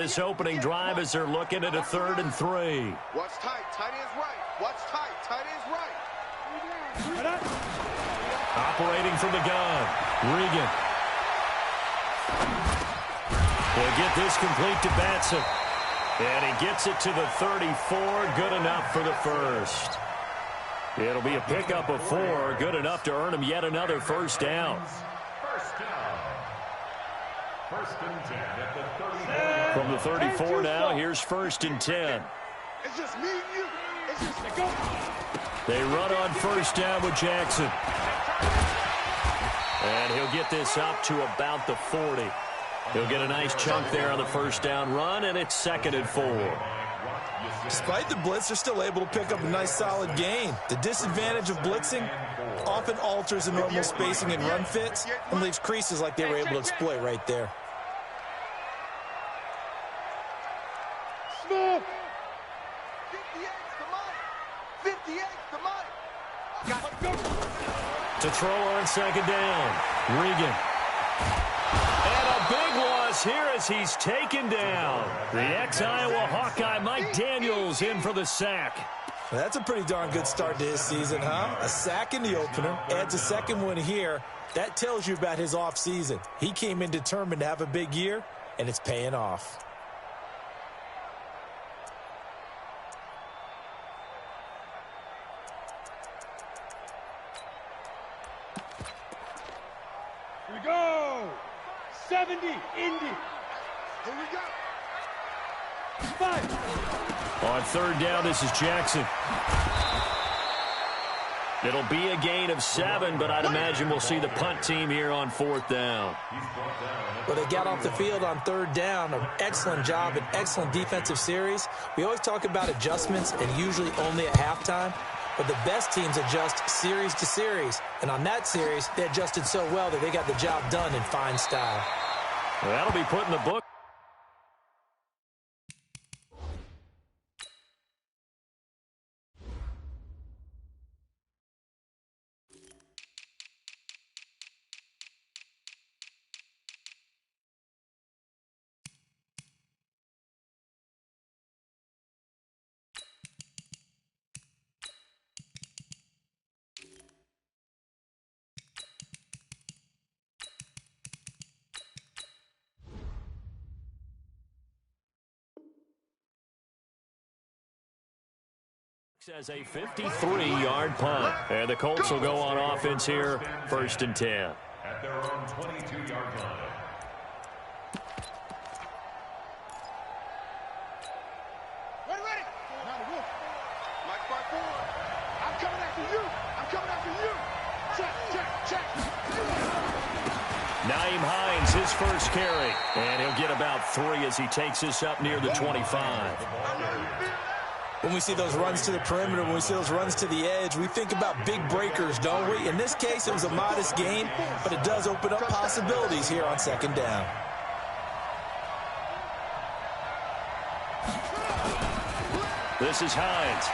This opening drive as they're looking at a 3rd and 3. Watch tight. Tight ends right. Watch tight. Tight ends right. Operating from the gun. Regan. He'll get this complete to Batson. And he gets it to the 34. Good enough for the first. It'll be a pickup of 4. Good enough to earn him yet another first down. First and 10 at the 34. From the 34 now, here's 1st and 10. It's just me and you. It's just go. They run on first down with Jackson. And he'll get this up to about the 40. He'll get a nice chunk there on the first down run, and it's 2nd and 4. Despite the blitz, they're still able to pick up a nice solid gain. The disadvantage of blitzing often alters the normal spacing and run fits and leaves creases like they were able to exploit right there. Smith. 58's the money. 58's the money. Got go. To throw on 2nd down. Regan. And a big loss here as he's taken down. The ex-Iowa Hawkeye Mike Daniels in for the sack. That's a pretty darn good start to his season, huh? A sack in the opener, adds a second one here. That tells you about his offseason. He came in determined to have a big year, and it's paying off. Here we go. 70, Indy. Here we go. 5. On 3rd down, this is Jackson. It'll be a gain of 7, but I'd imagine we'll see the punt team here on 4th down. Well, they got off the field on 3rd down. An excellent job, an excellent defensive series. We always talk about adjustments and usually only at halftime. But the best teams adjust series to series. And on that series, they adjusted so well that they got the job done in fine style. Well, that'll be put in the book. As a 53-yard punt. And the Colts will go on offense here, 1st and 10. At their own 22-yard line. Ready. Mike by 4. I'm coming after you. I'm coming after you. Check. Naeem Hines, his first carry. And he'll get about 3 as he takes this up near the 25. When we see those runs to the perimeter, when we see those runs to the edge, we think about big breakers, don't we? In this case, it was a modest gain, but it does open up possibilities here on 2nd down. This is Hines.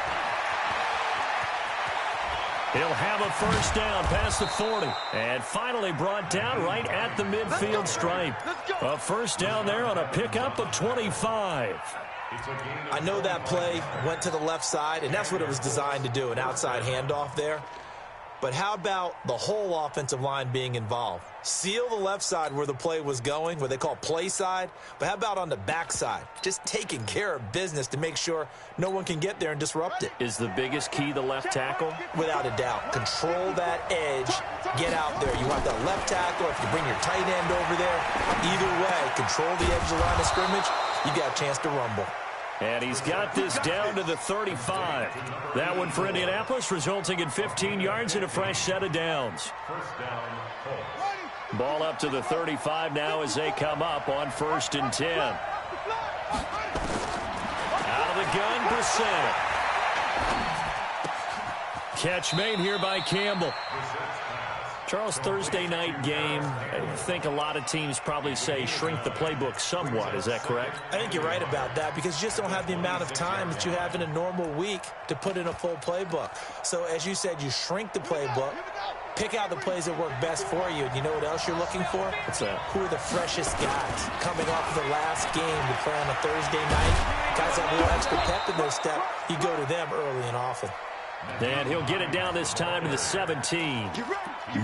He'll have a first down past the 40. And finally brought down right at the midfield stripe. A first down there on a pickup of 25. I know that play went to the left side, and that's what it was designed to do, an outside handoff there. But how about the whole offensive line being involved? Seal the left side where the play was going, what they call play side. But how about on the back side? Just taking care of business to make sure no one can get there and disrupt it. Is the biggest key the left tackle? Without a doubt. Control that edge. Get out there. You want that left tackle, if you bring your tight end over there. Either way, control the edge of the line of scrimmage. You got a chance to rumble. And he's got this down to the 35. That one for Indianapolis, resulting in 15 yards and a fresh set of downs. First down, Colts. Ball up to the 35 now as they come up on 1st and 10. Out of the gun, Brissett. Catch made here by Campbell. Charles, Thursday night game, I think a lot of teams probably say shrink the playbook somewhat. Is that correct? I think you're right about that because you just don't have the amount of time that you have in a normal week to put in a full playbook. So as you said, you shrink the playbook, pick out the plays that work best for you. And you know what else you're looking for? What's that? Who are the freshest guys coming off of the last game to play on a Thursday night? Guys have a little extra pep in their step. You go to them early and often. And he'll get it down this time to the 17.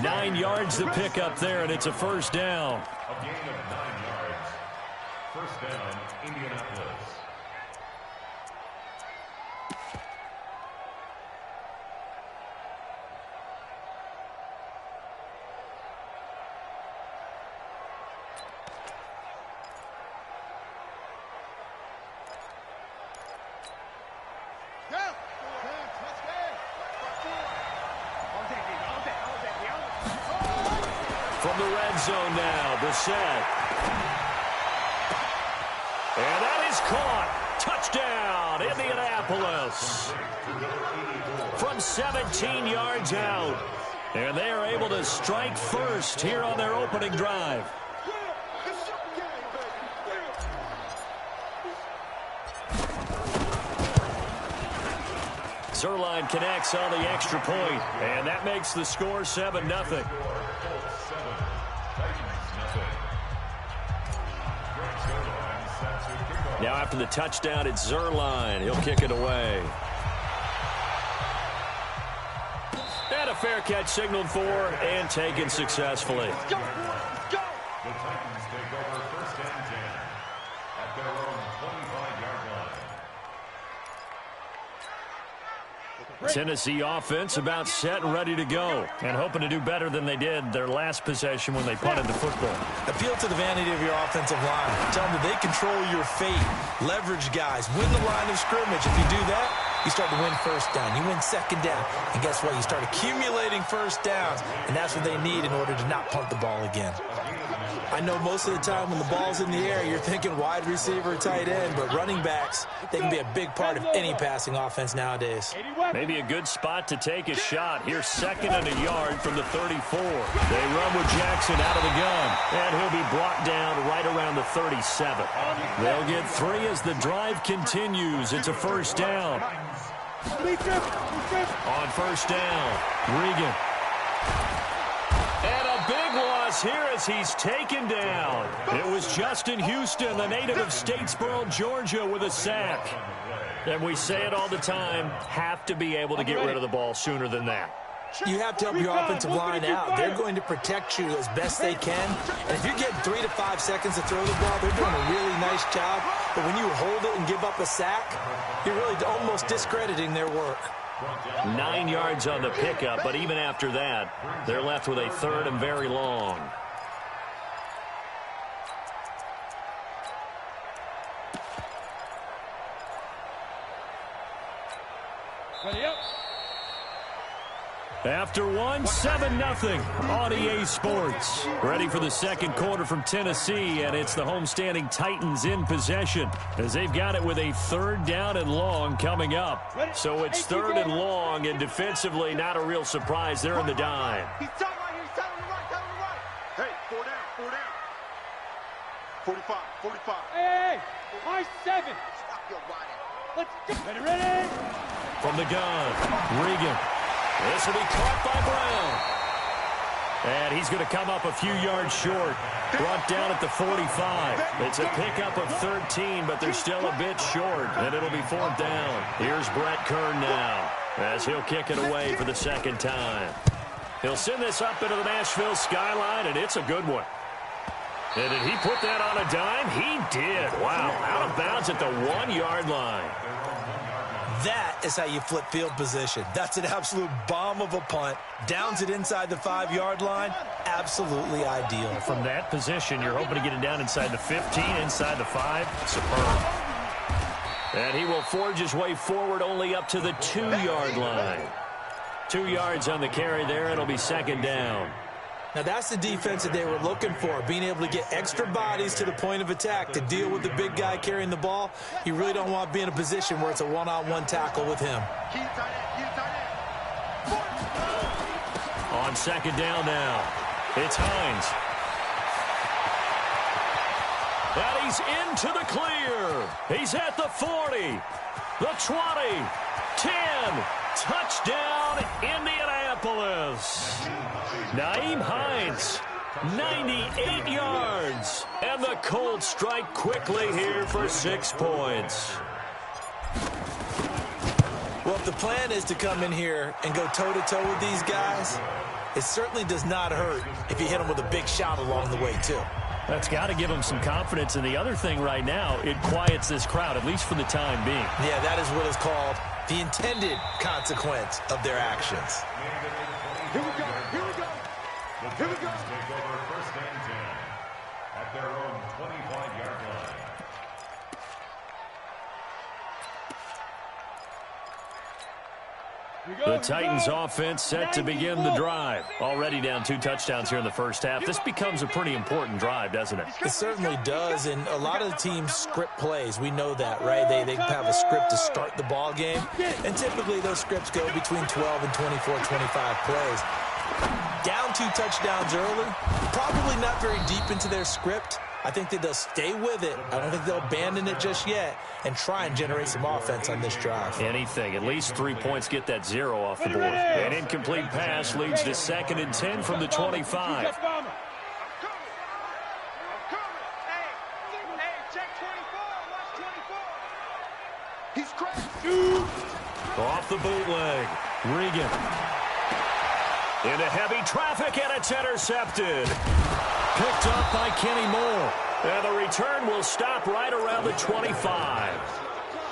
9 yards to pick up there, and it's a first down. A gain of 9 yards. First down, Indianapolis. From the red zone now, Brissett. And that is caught. Touchdown, Indianapolis. From 17 yards out. And they are able to strike first here on their opening drive. Zerline connects on the extra point, and that makes the score 7-0. Now after the touchdown, it's Zerline. He'll kick it away. And a fair catch signaled for and taken successfully. The Titans take over first and 10 at their own 25-yard line. Tennessee offense about set and ready to go, and hoping to do better than they did their last possession when they punted the football. Appeal to the vanity of your offensive line. Tell them that they control your fate. Leverage guys. Win the line of scrimmage. If you do that, you start to win first down. You win second down. And guess what? You start accumulating first downs, and that's what they need in order to not punt the ball again. I know most of the time when the ball's in the air, you're thinking wide receiver, tight end, but running backs, they can be a big part of any passing offense nowadays. Maybe a good spot to take a shot. Here's 2nd and a yard from the 34. They run with Jackson out of the gun, and he'll be brought down right around the 37. They'll get 3 as the drive continues. It's a first down. On first down, Regan. And a big loss here as he's taken down. It was Justin Houston, the native of Statesboro, Georgia, with a sack. And we say it all the time, have to be able to get rid of the ball sooner than that. You have to help your offensive line out. They're going to protect you as best they can. And if you're getting 3 to 5 seconds to throw the ball, they're doing a really nice job. But when you hold it and give up a sack, you're really almost discrediting their work. 9 yards on the pickup, but even after that, they're left with a 3rd and very long. Ready up. After one, 7-0 on EA Sports. Ready for the second quarter from Tennessee, and it's the homestanding Titans in possession as they've got it with a 3rd down and long coming up. So it's 3rd and long, and defensively not a real surprise. They're in the dime. He's tight right here. He's tight on the right. Tight on the right. Hey, 4 down. 4 down. 45. 45. Hey, my 7. Stop your riding. Let's go. Ready. From the gun, Regan. This will be caught by Brown. And he's going to come up a few yards short. Brought down at the 45. It's a pickup of 13, but they're still a bit short. And it'll be 4th down. Here's Brett Kern now as he'll kick it away for the 2nd time. He'll send this up into the Nashville skyline, and it's a good one. And did he put that on a dime? He did. Wow, out of bounds at the 1-yard line. That is how you flip field position. That's an absolute bomb of a punt. Downs it inside the 5-yard line. Absolutely ideal. From that position, you're hoping to get it down inside the 15, inside the 5. Superb. And he will forge his way forward only up to the 2-yard line. 2 yards on the carry there. It'll be 2nd down. Now, that's the defense that they were looking for, being able to get extra bodies to the point of attack to deal with the big guy carrying the ball. You really don't want to be in a position where it's a one-on-one tackle with him. On on second down now. It's Hines. And he's into the clear. He's at the 40, the 20, 10. Touchdown, Indianapolis. Nyheim Hines, 98 yards. And the Colts strike quickly here for 6 points. Well, if the plan is to come in here and go toe-to-toe with these guys, it certainly does not hurt if you hit them with a big shot along the way, too. That's got to give them some confidence. And the other thing right now, it quiets this crowd, at least for the time being. Yeah, that is what is called the intended consequence of their actions. Here we go. Here we go. Here we go. Take over first and 10 at their own 25-yard line. The Titans offense set to begin the drive. Already down 2 touchdowns here in the first half. This becomes a pretty important drive, doesn't it? It certainly does, and a lot of the teams script plays. We know that, right? They have a script to start the ball game, and typically those scripts go between 12 and 24, 25 plays. Down 2 touchdowns early, probably not very deep into their script. I think that they'll stay with it. I don't think they'll abandon it just yet and try and generate some offense on this drive. Anything. At least 3 points, get that 0 off the board. An incomplete pass leads to 2nd and 10 from the 25. He's cracked. Off the bootleg. Regan. Into heavy traffic, and it's intercepted. Picked up by Kenny Moore. And the return will stop right around the 25.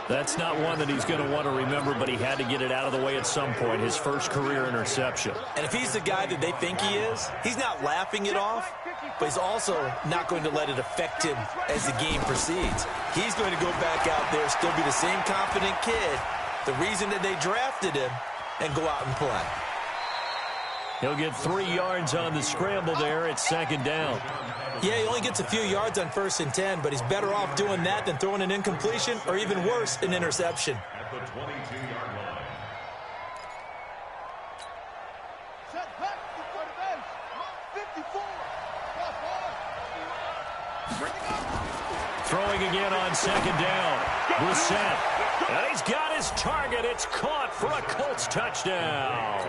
That's not one that he's going to want to remember, but he had to get it out of the way at some point, his first career interception. And if he's the guy that they think he is, he's not laughing it off, but he's also not going to let it affect him as the game proceeds. He's going to go back out there, still be the same confident kid, the reason that they drafted him, and go out and play. He'll get 3 yards on the scramble there. It's 2nd down. Yeah, he only gets a few yards on 1st and 10, but he's better off doing that than throwing an incompletion or even worse, an interception. At the 22-yard line. Set back before the bench. 54. Bring it up. Throwing again on 2nd down. Brissett. And he's got his target. It's caught for a Colts touchdown.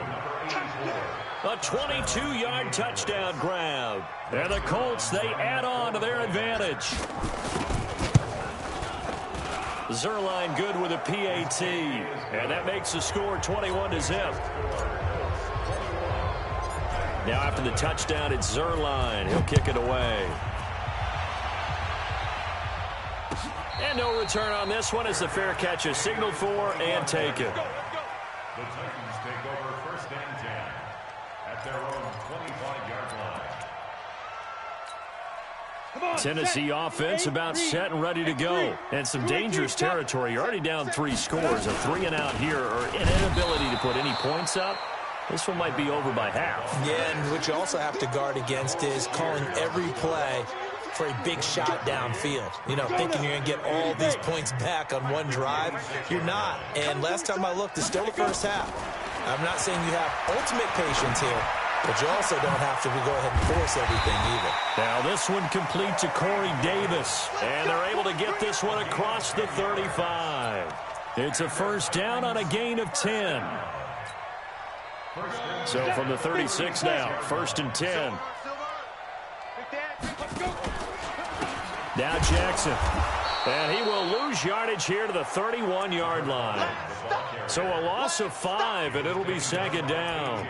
A 22-yard touchdown grab. And the Colts, they add on to their advantage. Zerline good with a PAT. And that makes the score 21-0. Now after the touchdown, it's Zerline. He'll kick it away. And no return on this one as the fair catch is signaled for and taken. The Titans take over first and 10 at their own 25-yard line. Tennessee offense about set and ready to go. And some dangerous territory. You're already down 3 scores. A 3-and-out here or an inability to put any points up. This one might be over by half. Yeah, and what you also have to guard against is calling every play for a big shot downfield. You know, thinking you're going to get all these points back on one drive. You're not. And last time I looked, it's still the first half. I'm not saying you have ultimate patience here, but you also don't have to go ahead and force everything either. Now this one complete to Corey Davis. And they're able to get this one across the 35. It's a first down on a gain of 10. So from the 36 now, 1st and 10. Now Jackson. And he will lose yardage here to the 31-yard line. So a loss of 5, and it'll be 2nd down.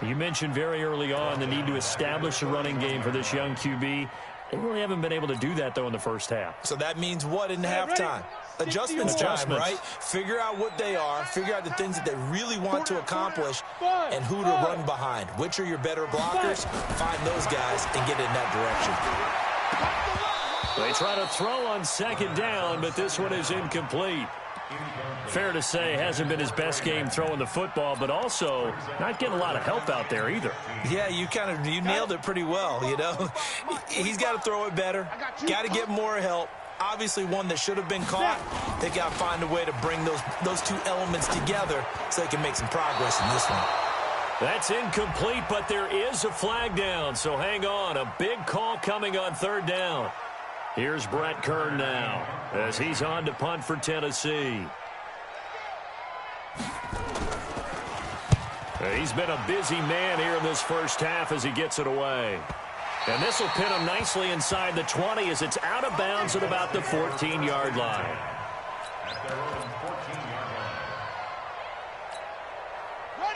You mentioned very early on the need to establish a running game for this young QB. They really haven't been able to do that, though, in the first half. So that means what in halftime? Adjustments time, right? Figure out what they are, figure out the things that they really want to accomplish, and who to run behind. Which are your better blockers? Find those guys and get in that direction. They try to throw on 2nd down, but this one is incomplete. Fair to say, hasn't been his best game throwing the football, but also not getting a lot of help out there either. Yeah, you nailed it pretty well, you know. He's got to throw it better, got to get more help. Obviously one that should have been caught. They got to find a way to bring those 2 elements together so they can make some progress in this one. That's incomplete, but there is a flag down, so hang on. A big call coming on third down. Here's Brett Kern now as he's on to punt for Tennessee. He's been a busy man here in this first half as he gets it away. And this will pin him nicely inside the 20 as it's out of bounds at about the 14-yard line.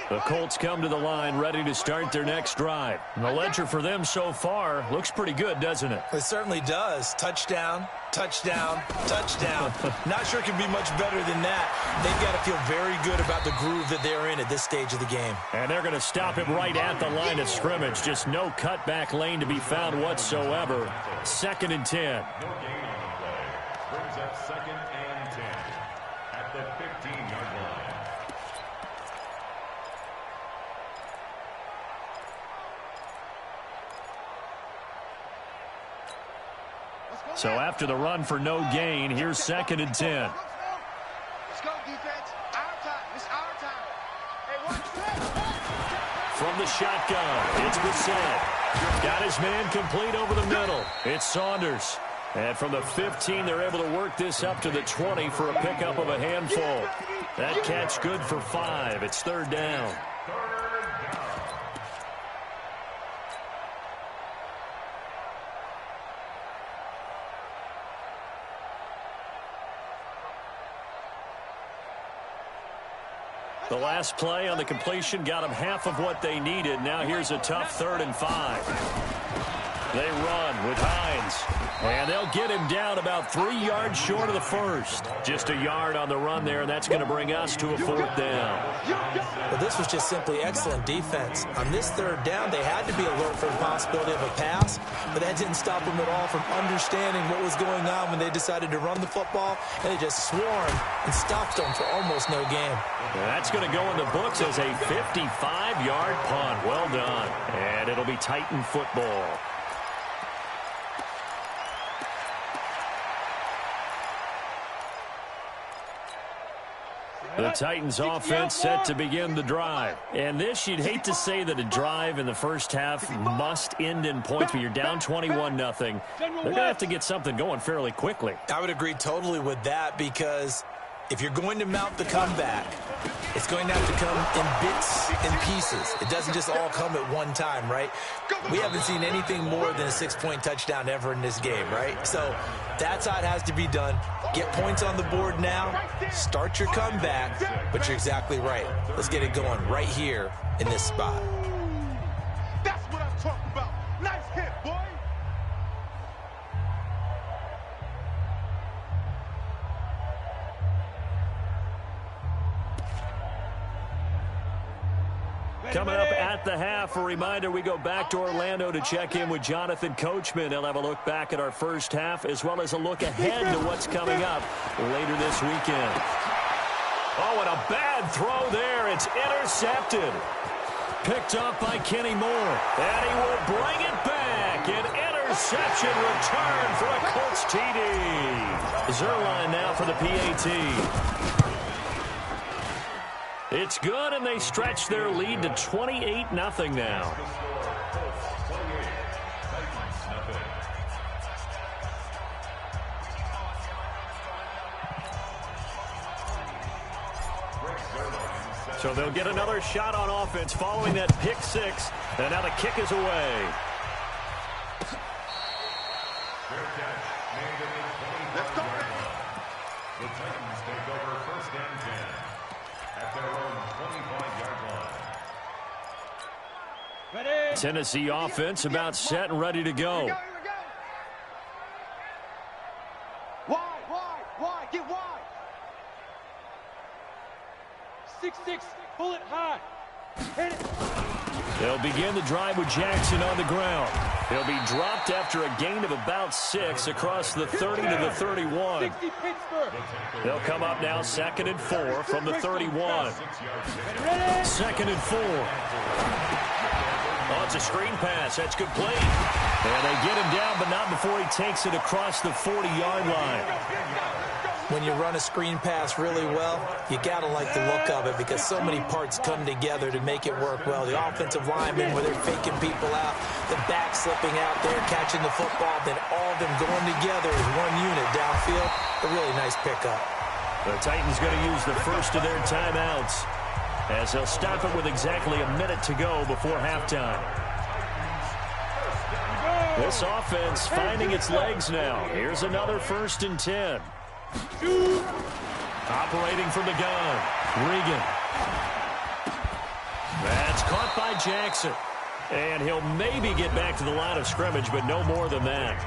The Colts come to the line ready to start their next drive. And the ledger for them so far looks pretty good, doesn't it? It certainly does. Touchdown, touchdown, touchdown. Not sure it can be much better than that. They've got to feel very good about the groove that they're in at this stage of the game. And they're going to stop him right at the line of scrimmage. Just no cutback lane to be found whatsoever. 2nd and 10. No gain on the play. Brings up 2nd and 10 at the 15-yard line. So after the run for no gain, here's 2nd and 10. Let's go, defense. Our time. It's our time. Hey, watch. From the shotgun, it's Brissett. Got his man complete over the middle. It's Saunders. And from the 15, they're able to work this up to the 20 for a pickup of a handful. That catch good for 5. It's 3rd down. The last play on the completion got them half of what they needed. Now here's a tough 3rd and 5. They run with Hines. And they'll get him down about 3 yards short of the first. Just a yard on the run there, and that's going to bring us to a 4th down. Well, this was just simply excellent defense. On this 3rd down, they had to be alert for the possibility of a pass, but that didn't stop them at all from understanding what was going on when they decided to run the football, and they just swarmed and stopped them for almost no gain. That's going to go in the books as a 55-yard punt. Well done. And it'll be Titan football. The Titans offense set to begin the drive. And this, you'd hate to say that a drive in the first half must end in points, but you're down 21-0. They're going to have to get something going fairly quickly. I would agree totally with that, because if you're going to mount the comeback, it's going to have to come in bits and pieces. It doesn't just all come at one time, right? We haven't seen anything more than a 6-point touchdown ever in this game, right? So that's how it has to be done. Get points on the board now, start your comeback, but you're exactly right. Let's get it going right here in this spot. That's what I'm talking about. Nice hit, boy. Coming up at the half, a reminder, we go back to Orlando to check in with Jonathan Coachman. He'll have a look back at our first half as well as a look ahead to what's coming up later this weekend. Oh, and a bad throw there. It's intercepted. Picked up by Kenny Moore. And he will bring it back. An interception return for a Colts TD. Zerline now for the PAT. It's good, and they stretch their lead to 28-0 now. So they'll get another shot on offense following that pick six, and now the kick is away. Let's go. The Titans take over 1st and 10 at their own 25-yard line. Ready? Tennessee offense about set and ready to go. Here we go. Wide, get wide. 6-6, pull it high. Hit it. They'll begin the drive with Jackson on the ground. He'll be dropped after a gain of about 6 across the 30 to the 31. 60 Pittsburgh. They'll come up now 2nd and 4 from the 31. 2nd and 4. Oh, it's a screen pass. That's complete. And they get him down, but not before he takes it across the 40-yard line. when you run a screen pass really well, you got to like the look of it because so many parts come together to make it work well. The offensive linemen, where they're faking people out, the back slipping out there, catching the football, then all of them going together as one unit downfield. A really nice pickup. The Titans going to use the first of their timeouts as they'll stop it with exactly a minute to go before halftime. This offense finding its legs now. Here's another 1st and 10. Operating from the gun. Regan. That's caught by Jackson. And he'll maybe get back to the line of scrimmage, but no more than that.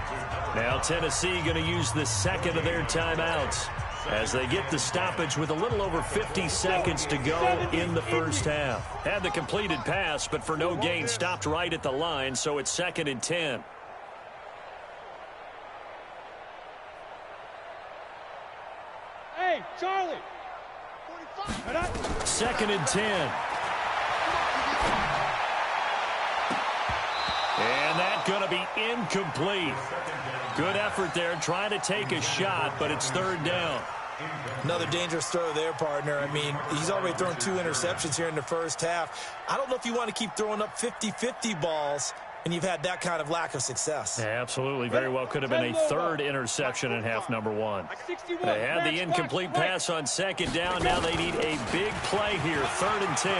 Now Tennessee going to use the second of their timeouts as they get the stoppage with a little over 50 seconds to go in the first half. Had the completed pass, but for no gain, stopped right at the line, so it's 2nd and 10. Hey, Charlie. 2nd and 10. And that's going to be incomplete. Good effort there, trying to take a shot, but it's 3rd down. Another dangerous throw there, partner. I mean, he's already thrown 2 interceptions here in the first half. I don't know if you want to keep throwing up 50-50 balls, and you've had that kind of lack of success. Yeah, absolutely. Very well could have been a 3rd interception in half number 1. They had the incomplete pass on 2nd down. Now they need a big play here, 3rd and 10.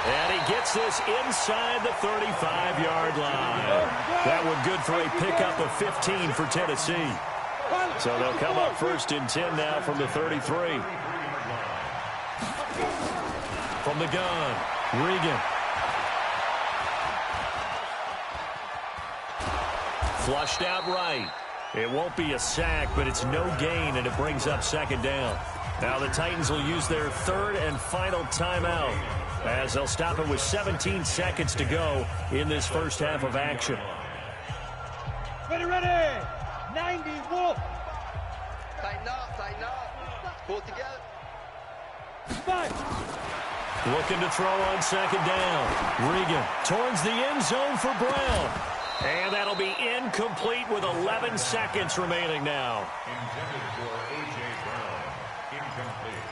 And he gets this inside the 35-yard line. That one good for a pickup of 15 for Tennessee. So they'll come up 1st and 10 now from the 33. From the gun, Regan. Flushed out right. It won't be a sack, but it's no gain, and it brings up 2nd down. Now the Titans will use their 3rd and final timeout as they'll stop it with 17 seconds to go in this first half of action. Ready. 90, Wolf. Tighten up. Pull it together. 5. Looking to throw on 2nd down. Regan towards the end zone for Brown. And that'll be incomplete with 11 seconds remaining now. Intended for A.J. Brown. Incomplete.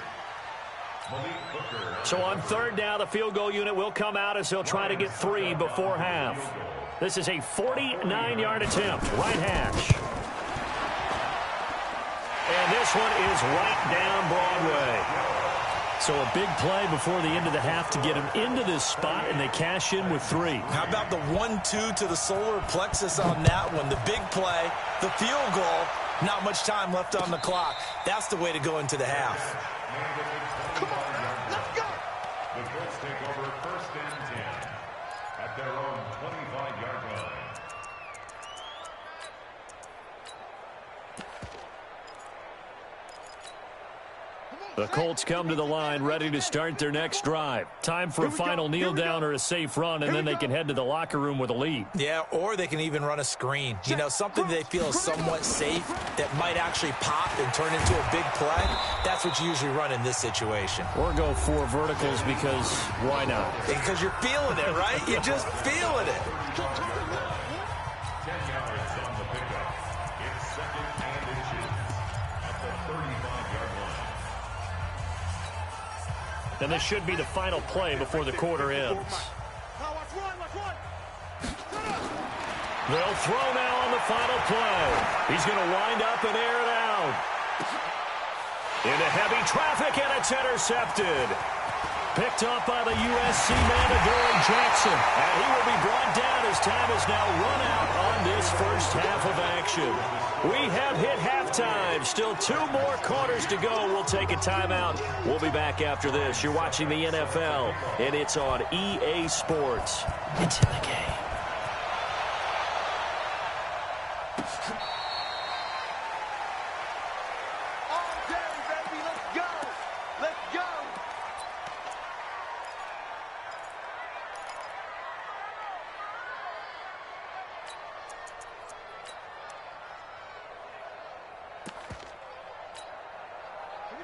So on 3rd down, the field goal unit will come out as they'll try to get 3 before half. This is a 49-yard attempt, right hash. And this one is right down Broadway. So a big play before the end of the half to get him into this spot, and they cash in with 3. How about the 1-2 to the solar plexus on that one? The big play, the field goal, not much time left on the clock. That's the way to go into the half. Come on, let's go. The Colts take over 1st and 10 at their own 25-yard line. The Colts come to the line ready to start their next drive. Time for a final kneel down or a safe run, and then they can head to the locker room with a lead. Yeah, or they can even run a screen. You know, something they feel is somewhat safe that might actually pop and turn into a big play. That's what you usually run in this situation. Or go 4 verticals because why not? Because you're feeling it, right? You're just feeling it. 10 yards on the pickup. It's 2nd and inches at the 35-yard line. And this should be the final play before the quarter ends. They'll throw now on the final play. He's going to wind up and air it out. Into heavy traffic, and it's intercepted. Picked up by the USC man, Adoree Jackson. And he will be brought down as time has now run out on this first half of action. We have hit halftime. Still 2 more quarters to go. We'll take a timeout. We'll be back after this. You're watching the NFL, and it's on EA Sports. It's in the game.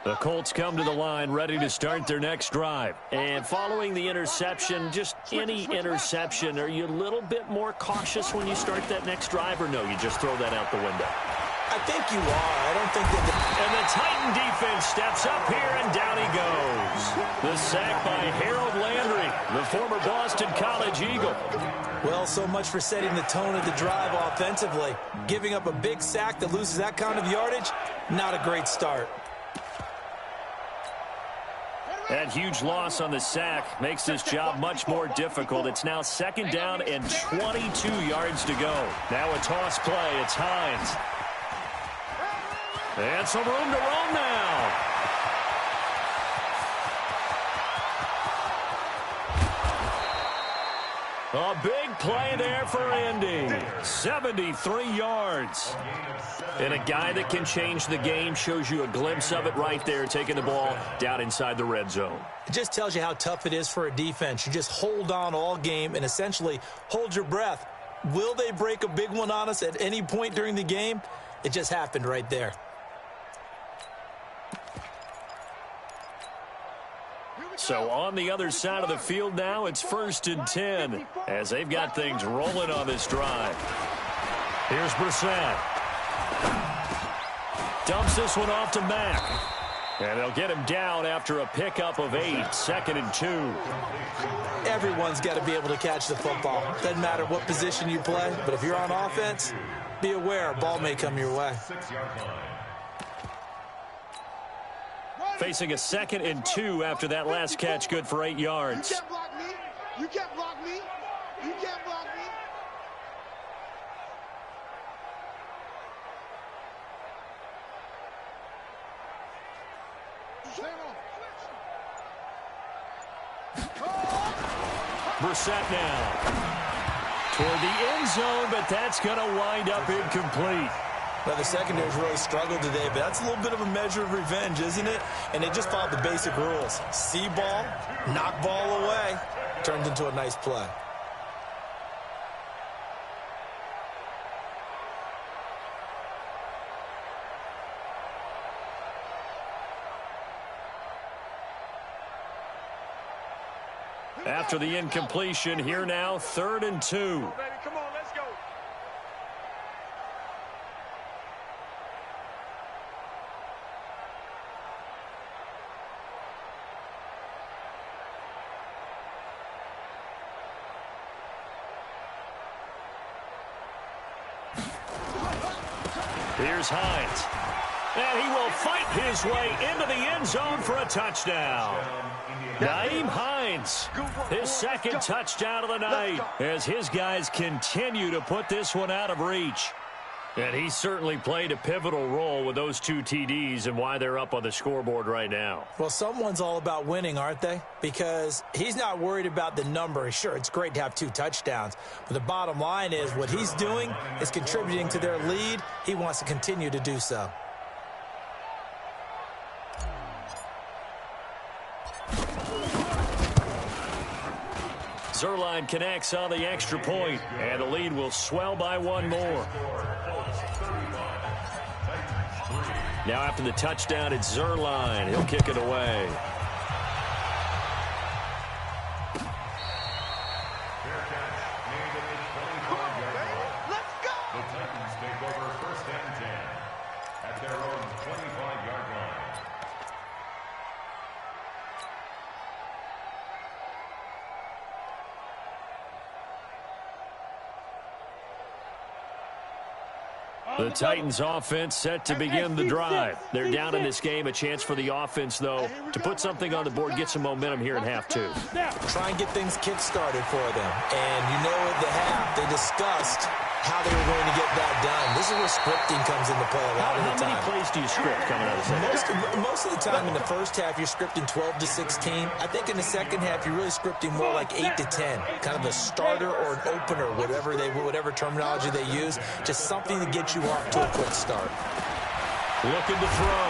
The Colts come to the line ready to start their next drive. And following the interception, just any interception, are you a little bit more cautious when you start that next drive, or no, you just throw that out the window? I think you are. I don't think that... And the Titan defense steps up here, and down he goes. The sack by Harold Landry, the former Boston College Eagle. Well, so much for setting the tone of the drive offensively. Giving up a big sack that loses that kind of yardage, not a great start. That huge loss on the sack makes this job much more difficult. It's now 2nd down and 22 yards to go. Now a toss play. It's Hines. And some room to roam now. A big play there for Indy. 73 yards. And a guy that can change the game shows you a glimpse of it right there, taking the ball down inside the red zone. It just tells you how tough it is for a defense. You just hold on all game and essentially hold your breath. Will they break a big one on us at any point during the game? It just happened right there. So on the other side of the field now, it's 1st and 10 as they've got things rolling on this drive. Here's Brissett. Dumps this one off to Mack. And they'll get him down after a pickup of 8, 2nd and 2. Everyone's got to be able to catch the football. Doesn't matter what position you play, but if you're on offense, be aware a ball may come your way. Facing a 2nd and 2 after that last catch, good for 8 yards. You can't block me. You can't block me. You can't block me. Brissett now toward the end zone, but that's going to wind up incomplete. Well, the secondary's really struggled today, but that's a little bit of a measure of revenge, isn't it? And they just followed the basic rules. See ball, knock ball away, turned into a nice play. After the incompletion, here now, 3rd and 2. Come on, let's go. Here's Hines. And he will fight his way into the end zone for a touchdown. Nyheim Hines, his 2nd touchdown of the night as his guys continue to put this one out of reach. And he certainly played a pivotal role with those 2 TDs and why they're up on the scoreboard right now. Well, someone's all about winning, aren't they? Because he's not worried about the number. Sure, it's great to have 2 touchdowns. But the bottom line is what he's doing is contributing to their lead. He wants to continue to do so. Zuerlein connects on the extra point, and the lead will swell by 1 more. Now after the touchdown, it's Zuerlein. He'll kick it away. Let's go! The Titans take over 1st and 10 at their own 25-yard line. The Titans offense set to begin the drive. They're down in this game. A chance for the offense, though, to put something on the board, get some momentum here in half 2. Try and get things kick-started for them. And you know at the half, they discussed how they were going to get that done. This is where scripting comes into play a lot of the time. How many plays do you script coming out of the second? Most of the time in the first half, you're scripting 12 to 16. I think in the second half, you're really scripting more like 8 to 10. Kind of a starter or an opener, whatever terminology they use. Just something to get you off to a quick start. Looking to throw.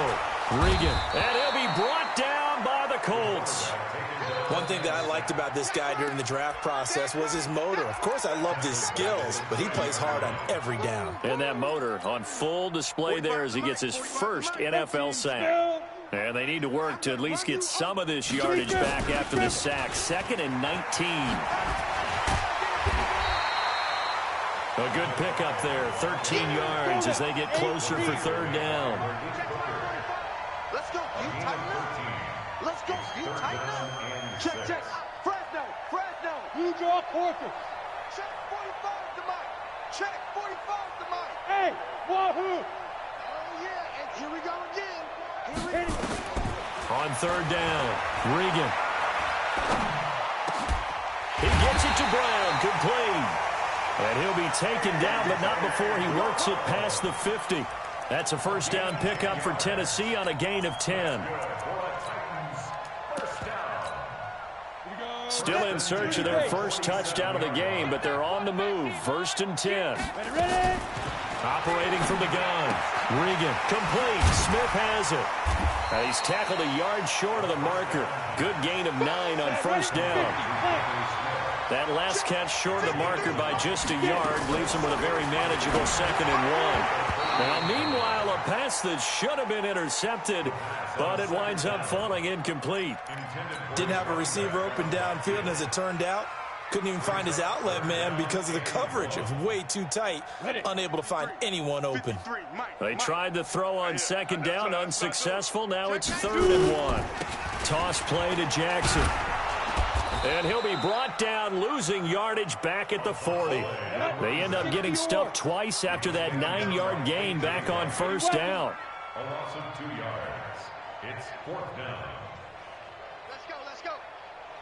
Regan. And he'll be brought down by the Colts. One thing that I liked about this guy during the draft process was his motor. Of course, I loved his skills, but he plays hard on every down. And that motor on full display there as he gets his first NFL sack. And they need to work to at least get some of this yardage back after the sack. 2nd and 19. A good pickup there, 13 yards as they get closer for third down. Let's go, you tighten up. Let's go, you tighten up. Check, check. Fresno. You draw quarters. Check 45 to Mike. Check 45 to Mike. Hey, Wahoo! Oh, yeah, and here we go again. On third down, Regan. He gets it to Brown, complete. And he'll be taken down, but not before he works it past the 50. That's a first down pickup for Tennessee on a gain of 10. Still in search of their first touchdown of the game, but they're on the move. 1st and 10. Ready? Operating from the gun. Regan, complete. Smith has it. He's tackled a yard short of the marker. Good gain of 9 on first down. That last catch short of the marker by just a yard leaves him with a very manageable 2nd and 1. Now, meanwhile, a pass that should have been intercepted, but it winds up falling incomplete. Didn't have a receiver open downfield, and as it turned out, couldn't even find his outlet man because of the coverage. It was way too tight, unable to find anyone open. They tried to throw on 2nd down, unsuccessful. Now it's 3rd and 1. Toss play to Jackson. And he'll be brought down, losing yardage back at the 40. They end up getting stuffed twice after that 9-yard gain back on first down. A loss of 2 yards. It's 4th down. Let's go.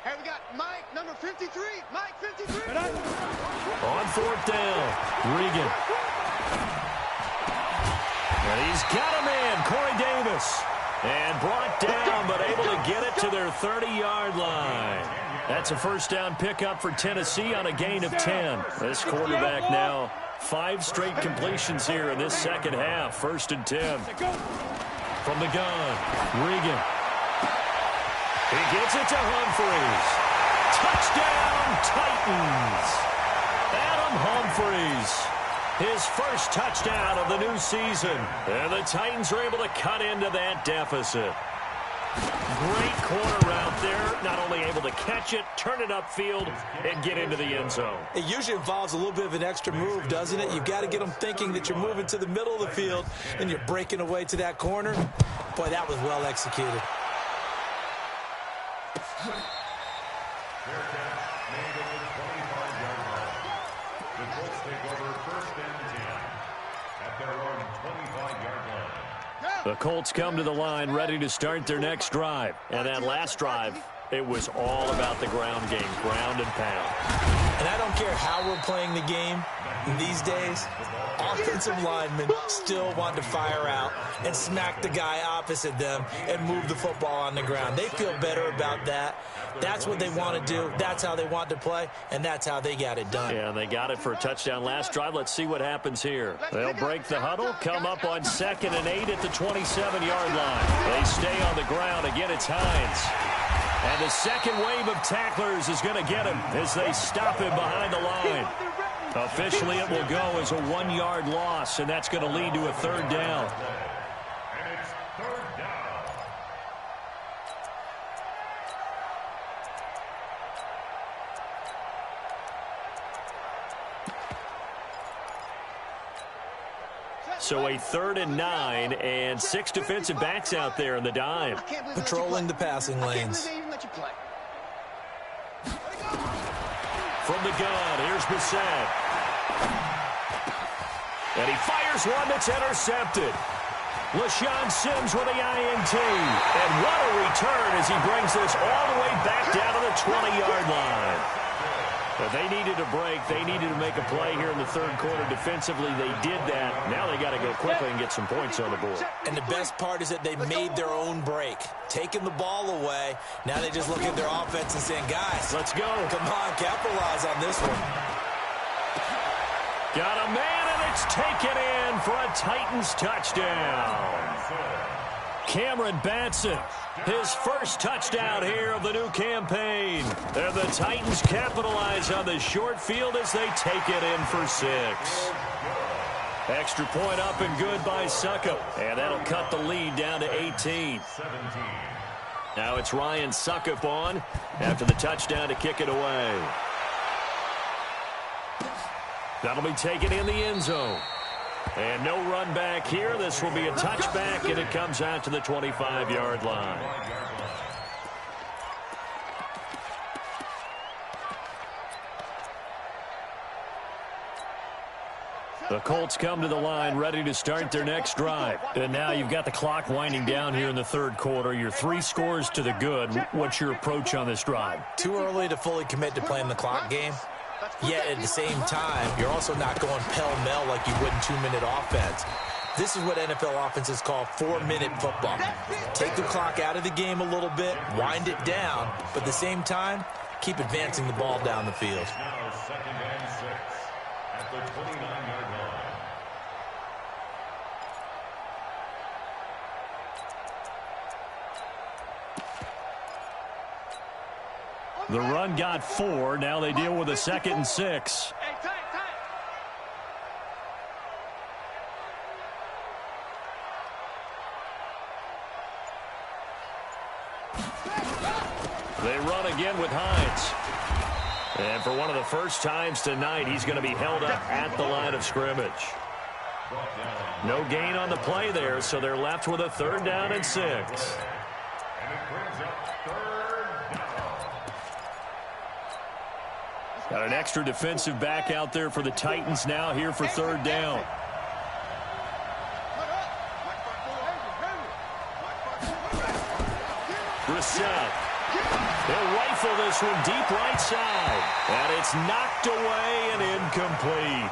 Hey, we got Mike, number 53. Mike, 53. On 4th down, Regan. And he's got a man, Corey Davis. And brought down, but able to get it to their 30-yard line. That's a first down pickup for Tennessee on a gain of 10. This quarterback now 5 straight completions here in this second half. 1st and 10. From the gun, Regan. He gets it to Humphreys. Touchdown, Titans. Adam Humphreys. His first touchdown of the new season. And the Titans are able to cut into that deficit. Great corner route there. Not only able to catch it, turn it upfield, and get into the end zone. It usually involves a little bit of an extra move, doesn't it? You've got to get them thinking that you're moving to the middle of the field and you're breaking away to that corner. Boy, that was well executed. The Colts take over 1st and 10 at their own 25-yard line. The Colts come to the line ready to start their next drive. And that last drive, it was all about the ground game, ground and pound. And I don't care how we're playing the game these days, offensive linemen still want to fire out and smack the guy opposite them and move the football on the ground. They feel better about that. That's what they want to do. That's how they want to play, and that's how they got it done. Yeah, they got it for a touchdown last drive. Let's see what happens here. They'll break the huddle, come up on 2nd and 8 at the 27-yard line. They stay on the ground. Again, it's Hines. And the second wave of tacklers is going to get him as they stop him behind the line. Officially, it will go as a 1-yard loss, and that's going to lead to a 3rd down. And it's 3rd down. So a 3rd and 9, and 6 defensive backs out there in the dime. Patrolling the passing lanes. From the gun, here's Bissett. And he fires one that's intercepted. LaShawn Sims with the INT. And what a return as he brings this all the way back down to the 20-yard line. But they needed a break. They needed to make a play here in the 3rd quarter. Defensively, they did that. Now they got to go quickly and get some points on the board. And the best part is that they made their own break. Taking the ball away. Now they just look at their offense and saying, guys, let's go. Come on, capitalize on this one. Got a man, and it's taken in for a Titans touchdown. Cameron Batson, his first touchdown here of the new campaign. And the Titans capitalize on the short field as they take it in for 6. Extra point up and good by Succop. And that'll cut the lead down to 18. Now it's Ryan Succop on after the touchdown to kick it away. That'll be taken in the end zone. And no run back here. This will be a touchback, and it comes out to the 25-yard line. The Colts come to the line ready to start their next drive. And now you've got the clock winding down here in the third quarter. You're 3 scores to the good. What's your approach on this drive? Too early to fully commit to playing the clock game. Yet at the same time, you're also not going pell-mell like you would in 2-minute offense. This is what NFL offenses call 4-minute football. Take the clock out of the game a little bit, wind it down, but at the same time, keep advancing the ball down the field. Now 2nd and 6 at the 29-yard line. The run got 4. Now they deal with a 2nd and 6. They run again with Hines. And for one of the first times tonight, he's going to be held up at the line of scrimmage. No gain on the play there, so they're left with a 3rd down and 6. And it brings up 3rd down. Got an extra defensive back out there for the Titans now here for 3rd down. Brissett. They'll rifle this one deep right side. And it's knocked away and incomplete.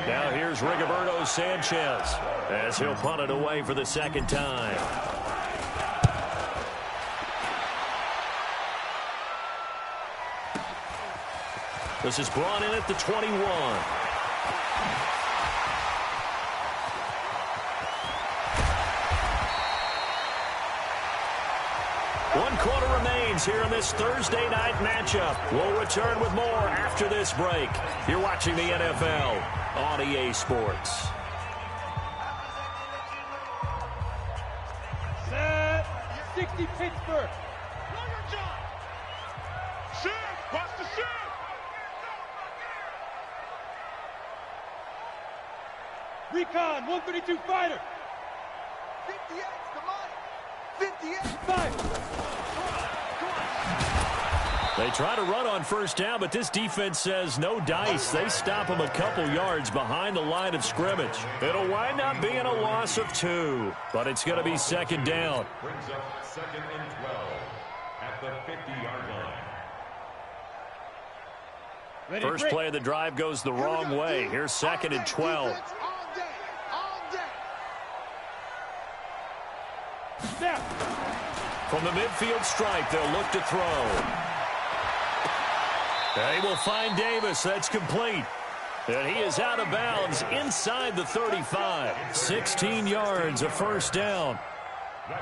Now here's Rigoberto Sanchez as he'll punt it away for the 2nd time. This is brought in at the 21. One quarter remains here in this Thursday night matchup. We'll return with more after this break. You're watching the NFL on EA Sports. Set. 60 Pittsburgh. Shoot! Watch the shoot! Recon, 132 fighter. 58, come on. 58. Five. They try to run on 1st down, but this defense says no dice. They stop them a couple yards behind the line of scrimmage. It'll wind up being a loss of 2, but it's going to be 2nd down. Brings up 2nd and 12 at the 50-yard line. Ready, First break. play of the drive goes the wrong way. Here's 2nd and 12. Snap. From the midfield stripe, they'll look to throw. They will find Davis. That's complete. And he is out of bounds inside the 35. 16 yards, a 1st down.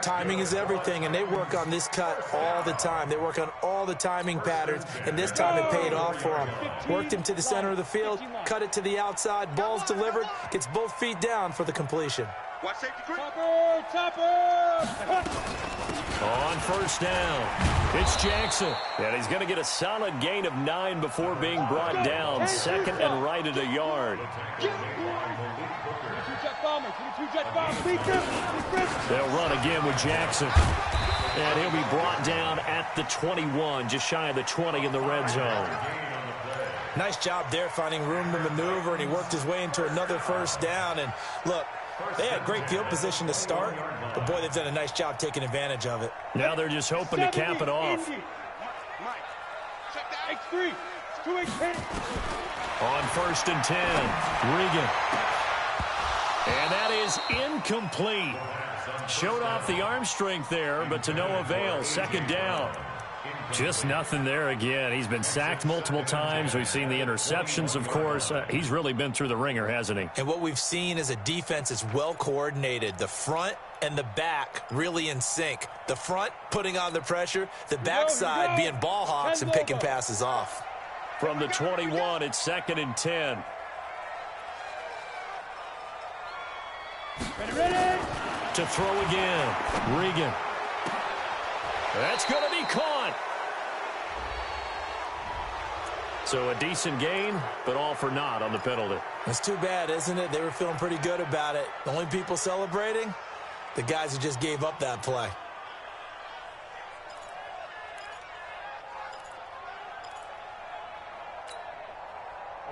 Timing is everything, and they work on this cut all the time. They work on all the timing patterns, and this time it paid off for them. Worked him to the center of the field, cut it to the outside, ball's delivered, gets both feet down for the completion. Watch safety quick. Topper. On 1st down, it's Jackson. And he's going to get a solid gain of 9 before being brought down. 2nd and right at a yard. They'll run again with Jackson. And he'll be brought down at the 21, just shy of the 20 in the red zone. Nice job there finding room to maneuver, and he worked his way into another 1st down. And look, they had great field position to start, but boy, they've done a nice job taking advantage of it. Now they're just hoping to cap it off. X3. 2-8. On 1st and 10, Regan. And that is incomplete. Showed off the arm strength there, but to no avail. 2nd down. Just nothing there again. He's been sacked multiple times. We've seen the interceptions, of course. He's really been through the ringer, hasn't he? And what we've seen is a defense that's well coordinated. The front and the back really in sync. The front putting on the pressure, the backside being ball hawks and picking passes off. From the 21, it's 2nd and 10. Ready. To throw again, Regan. That's going to be caught. So a decent gain, but all for naught on the penalty. It's too bad, isn't it? They were feeling pretty good about it. The only people celebrating, the guys who just gave up that play.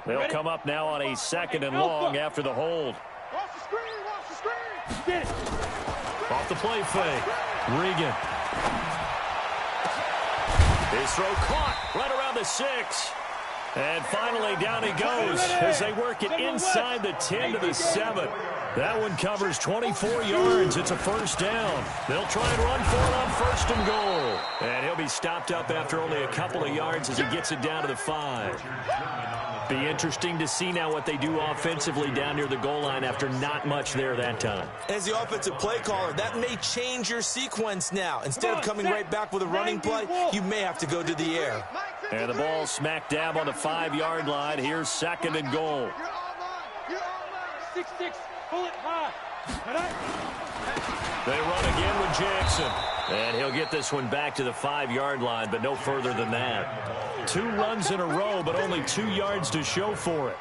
They'll come up now on a 2nd and long after the hold. Watch the screen, watch the screen. Get it. Off the play fake. Regan. His throw caught right around the 6. And finally down he goes as they work it inside the 10 to the 7. That one covers 24 yards. It's a first down. They'll try and run for it on 1st and goal. And he'll be stopped up after only a couple of yards as he gets it down to the 5. Be interesting to see now what they do offensively down near the goal line after not much there that time. As the offensive play caller, that may change your sequence now. Instead of coming right back with a running play, you may have to go to the air. And the ball smack dab on the 5-yard line. Here's 2nd and goal. 6-6. Pull it high. They run again with Jackson. And he'll get this one back to the 5-yard line, but no further than that. 2 runs in a row, but only 2 yards to show for it.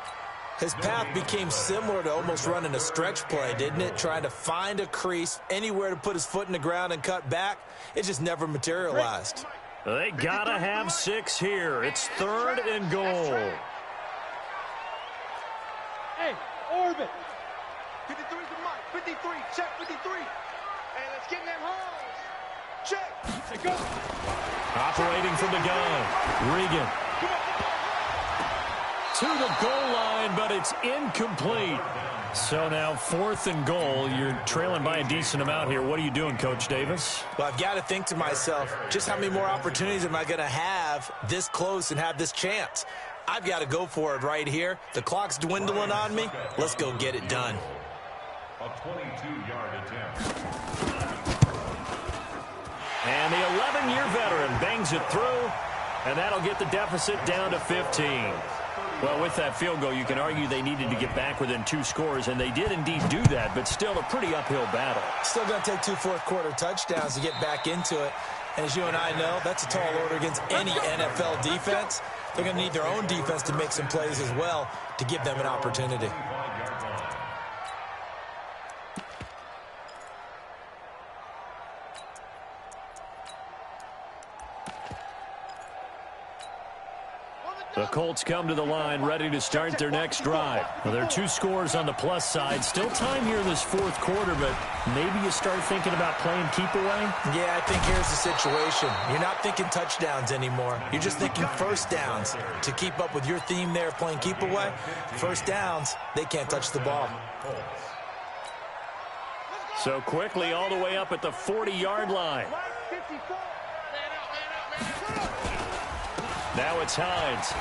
His path became similar to almost running a stretch play, didn't it? Trying to find a crease, anywhere to put his foot in the ground and cut back. It just never materialized. They gotta have 6 here. It's 3rd and goal. Hey, orbit. 53 to Mike. 53. Check 53. Hey, let's get in them holes. Check. Say go. Operating from the gun. Regan. To the goal line, but it's incomplete. So now 4th and goal. You're trailing by a decent amount here. What are you doing, Coach Davis? Well, I've got to think to myself, just how many more opportunities am I going to have this close and have this chance? I've got to go for it right here. The clock's dwindling on me. Let's go get it done. A 22-yard attempt. And the 11-year veteran bangs it through, and that'll get the deficit down to 15. Well, with that field goal, you can argue they needed to get back within 2 scores, and they did indeed do that, but still a pretty uphill battle. Still going to take 2 fourth-quarter touchdowns to get back into it. And as you and I know, that's a tall order against any NFL defense. They're going to need their own defense to make some plays as well to give them an opportunity. The Colts come to the line ready to start their next drive. Well, there are 2 scores on the plus side. Still time here in this 4th quarter, but maybe you start thinking about playing keep away? Yeah, I think here's the situation. You're not thinking touchdowns anymore. You're just thinking first downs. To keep up with your theme there playing keep away, first downs, they can't touch the ball. So quickly all the way up at the 40-yard line. Now it's Hines.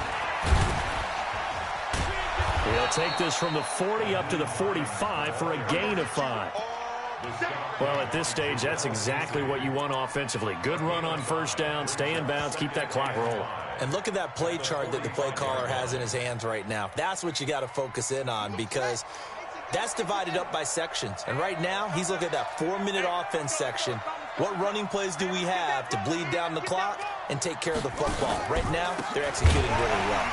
He'll take this from the 40 up to the 45 for a gain of 5. Well, at this stage, that's exactly what you want offensively. Good run on first down, stay in bounds, keep that clock rolling. And look at that play chart that the play caller has in his hands right now. That's what you got to focus in on because that's divided up by sections. And right now, he's looking at that 4-minute offense section. What running plays do we have to bleed down the clock and take care of the football? Right now, they're executing really well.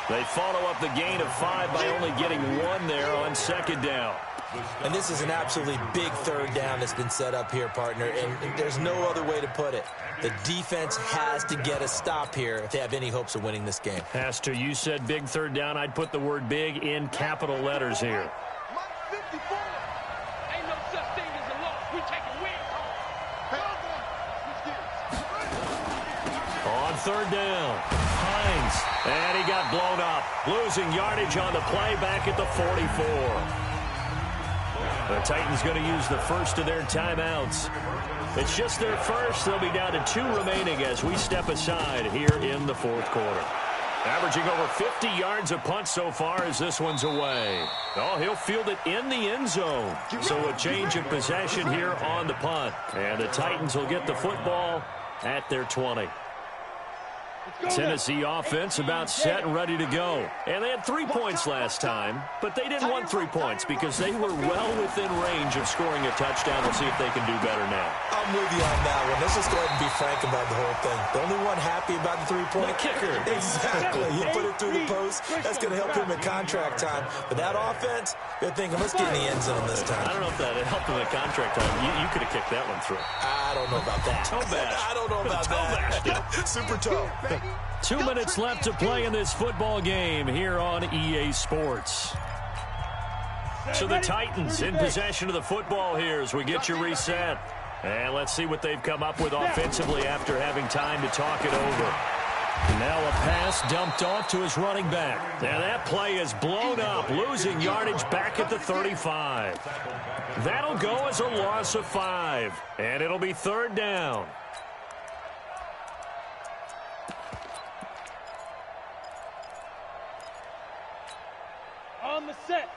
They follow up the gain of 5 by only getting 1 there on 2nd down. And this is an absolutely big 3rd down that's been set up here, partner, and there's no other way to put it. The defense has to get a stop here if they have any hopes of winning this game. Has to. You said big 3rd down. I'd put the word big in capital letters here. Ain't no such thing as a loss. We take a win. On 3rd down, Hines. And he got blown up. Losing yardage on the play back at the 44. The Titans going to use the first of their timeouts. It's just their first. They'll be down to 2 remaining as we step aside here in the 4th quarter. Averaging over 50 yards a punt so far as this one's away. Oh, he'll field it in the end zone. So a change of possession here on the punt. And the Titans will get the football at their 20. Tennessee offense about set and ready to go. And they had 3 points last time, but they didn't want 3 points because they were well within range of scoring a touchdown. We'll see if they can do better now. I'm with you on that one. Let's just go ahead and be frank about the whole thing. The only one happy about the 3-point kicker. Exactly. You put it through the post. That's going to help him in contract time. But that offense, they're thinking, let's get in the end zone this time. I don't know if that helped him in contract time. You could have kicked that one through. I don't know about that. Toe bash. I don't know about that. Super toe. 2 minutes left to play in this football game here on EA Sports. So the Titans in possession of the football here as we get you reset. And let's see what they've come up with offensively after having time to talk it over. Now a pass dumped off to his running back. And that play is blown up, losing yardage back at the 35. That'll go as a loss of 5. And it'll be 3rd down. On the set.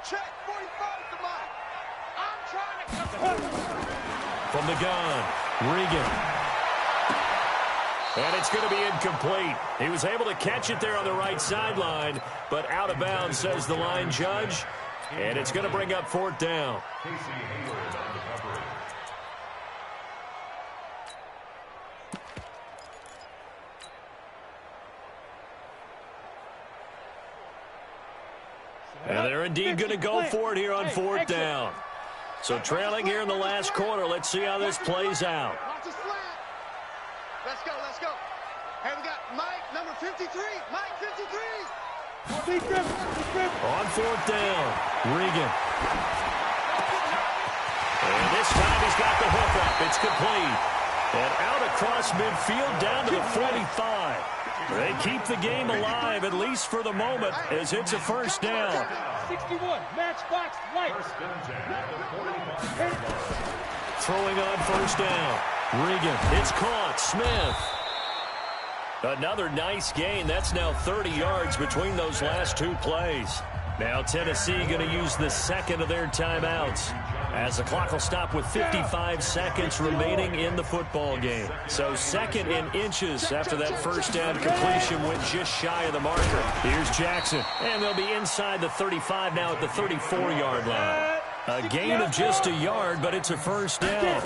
Check 45 to mine. I'm trying to cut From the gun, Regan. And it's going to be incomplete. He was able to catch it there on the right sideline, but out of bounds, says the line judge. And it's going to bring up 4th down. And they're indeed going to go for it here on 4th down. So trailing here in the last quarter. Let's see how this plays out. Watch the slant. Let's go, let's go. Hey, we got Mike, number 53. Mike, 53. On 4th down, Regan. And this time he's got the hook up. It's complete. And out across midfield down to the 45. They keep the game alive, at least for the moment, as it's a 1st down. 61, matchbox light. Throwing on 1st down. Regan, it's caught. Smith. Another nice gain. That's now 30 yards between those last 2 plays. Now Tennessee going to use the 2nd of their timeouts, as the clock will stop with 55 seconds remaining in the football game. So 2nd in inches after that 1st down completion went just shy of the marker. Here's Jackson, and they'll be inside the 35 now at the 34-yard line. A gain of just a yard, but it's a 1st down.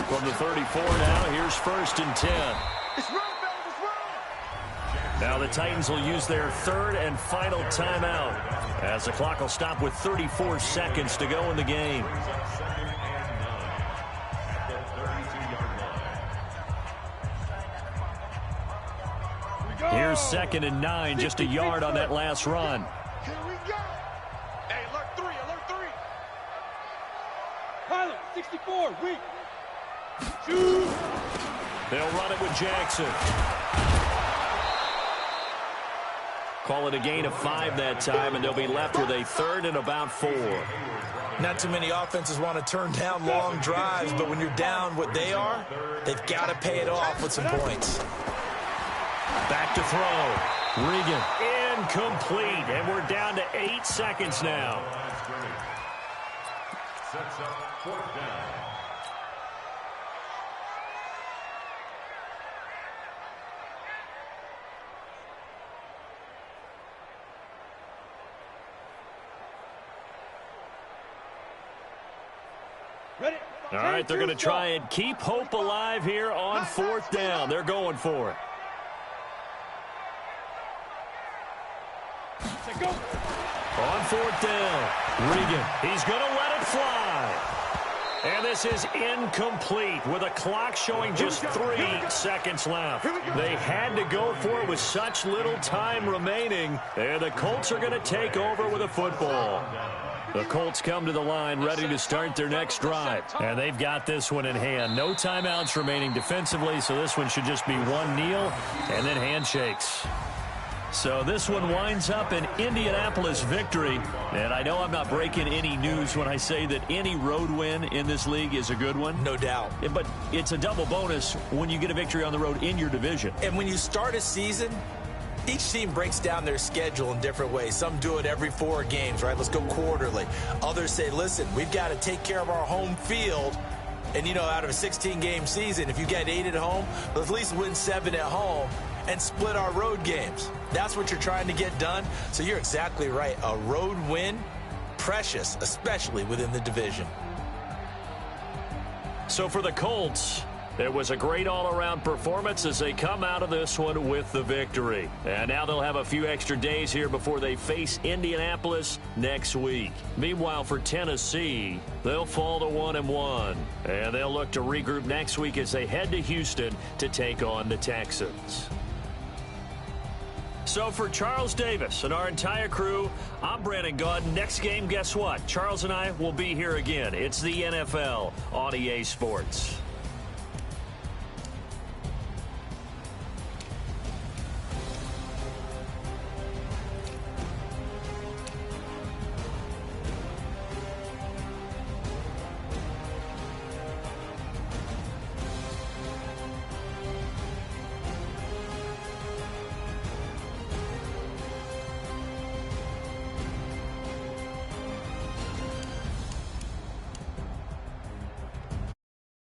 From the 34 now, here's 1st and 10. It's run, fellas, it's run. Now the Titans will use their 3rd and final timeout, as the clock will stop with 34 seconds to go in the game. Here's 2nd and 9, just a yard on that last run. Here we go. Hey, alert 3, alert 3. Pilot, 64, weak. Shoot. They'll run it with Jackson. Call it a gain of 5 that time, and they'll be left with a 3rd and about 4. Not too many offenses want to turn down long drives, but when you're down what they are, they've got to pay it off with some points. Back to throw. Regan, incomplete, and we're down to 8 seconds now. Sets up 4th down. All right, they're going to try and keep hope alive here on 4th down. They're going for it. On 4th down, Regan, he's going to let it fly. And this is incomplete with a clock showing just 3 seconds left. They had to go for it with such little time remaining. And the Colts are going to take over with a football. The Colts come to the line ready to start their next drive. And they've got this one in hand. No timeouts remaining defensively, so this one should just be one kneel and then handshakes. So this one winds up an Indianapolis victory. And I know I'm not breaking any news when I say that any road win in this league is a good one. No doubt. But it's a double bonus when you get a victory on the road in your division. And when you start a season, each team breaks down their schedule in different ways. Some do it every 4 games, right? Let's go quarterly. Others say, listen, we've got to take care of our home field And, you know, out of a 16-game season, if you get 8 at home, let's at least win 7 at home and split our road games. That's what you're trying to get done. So you're exactly right. A road win, precious, especially within the division. So for the Colts, it was a great all-around performance as they come out of this one with the victory. And now they'll have a few extra days here before they face Indianapolis next week. Meanwhile, for Tennessee, they'll fall to 1-1. And they'll look to regroup next week as they head to Houston to take on the Texans. So for Charles Davis and our entire crew, I'm Brandon Gaud. Next game, guess what? Charles and I will be here again. It's the NFL on EA Sports.